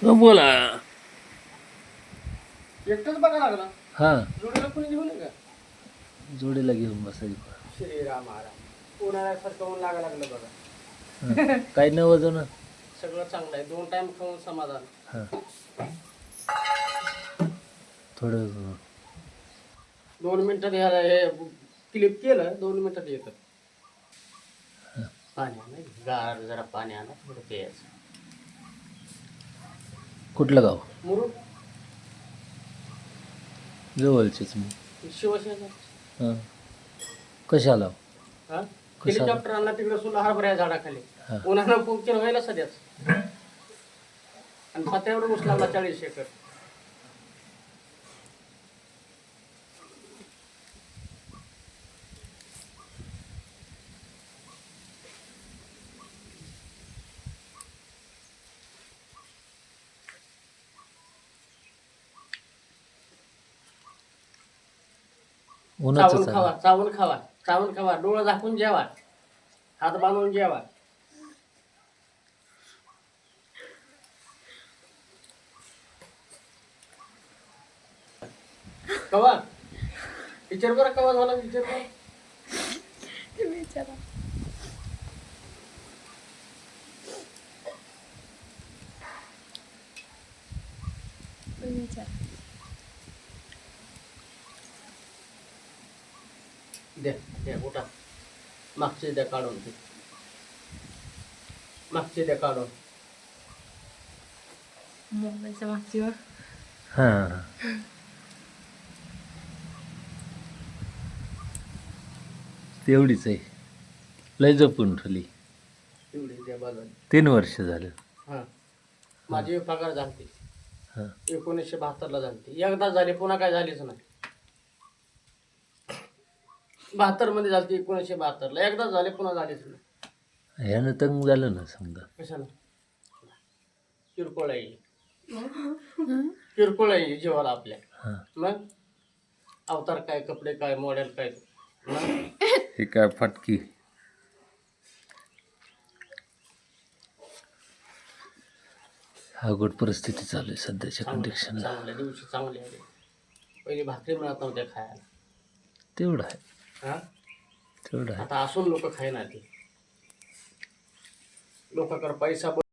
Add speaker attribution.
Speaker 1: बोला.
Speaker 2: एकटंच बघा लागला.
Speaker 1: हा,
Speaker 2: जोडीला कोणी घेऊन ये का?
Speaker 1: जोडीला घेऊन बसायची.
Speaker 2: श्रीराम महाराज उन्हाळ्यासारखं ऊन लागायला लागलं बघा.
Speaker 1: काही न वजन.
Speaker 2: सगळं चांगलं आहे. 2 टाइम खाऊन समाधान.
Speaker 1: हा, थोडं
Speaker 2: 2 मिनिटात ह्याला हे क्लिप केलं 2 मिनिटात येतं. पाणी आणा गार जरा पाणी आणा थोडं प्यायचं.
Speaker 1: कुठलं गाव?
Speaker 2: मुरुड
Speaker 1: जवळचेच मग.
Speaker 2: शिवसेना.
Speaker 1: हां, कशाला?
Speaker 2: हा
Speaker 1: कशाला?
Speaker 2: हेलिकॉप्टर आणला तिकडे सुद्धा हरभऱ्या झाडाखाली.
Speaker 1: हा.
Speaker 2: उन्हानं पंक्चर व्हायला सध्याच. आणि पत्र्यावर ऊस लावला 40 एकर.
Speaker 1: उन्हाचं
Speaker 2: चावून खावा, चावून खावा, चावून खावा. डोळं झाकून जेवा, हात बांधून जेवा. कवा विचार बरं कवा झाला विचार बरं.
Speaker 3: विचारा. विचारा.
Speaker 2: द्या द्या उठा. मागचे द्या काढून ते. मागचे द्या काढून.
Speaker 3: मोबाईलच्या मागची
Speaker 1: हां, तेवढीच आहे. लय जपून ठेवली.
Speaker 2: एवढी द्या बाजूला.
Speaker 1: 3 वर्ष झालं.
Speaker 2: हां माझी पगार झालती
Speaker 1: हां,
Speaker 2: 1972 झालती. एकदा झाली पुन्हा काय झालीच नाही. 72 मध्ये झालती 1972 एकदा झाले पुन्हा झालीच नाही.
Speaker 1: ह्यानं तंग झालं ना समजा.
Speaker 2: कशाला किरकोळ आहे. किरकोळ आहे जीवाला आपल्या.
Speaker 1: हां,
Speaker 2: मग अवतार काय कपडे काय मॉडेल काय. मग
Speaker 1: हे काय फटकी. अवघड परिस्थिती चालू आहे सध्याच्या कंडिशनला.
Speaker 2: चांगल्या दिवशी चांगले आले. पहिली भाकरी मिळत नव्हत्या खायला.
Speaker 1: तेवढं आहे,
Speaker 2: हा
Speaker 1: तेवढं आहे.
Speaker 2: आता असून लोक खायना ते. लोकांकडे पैसा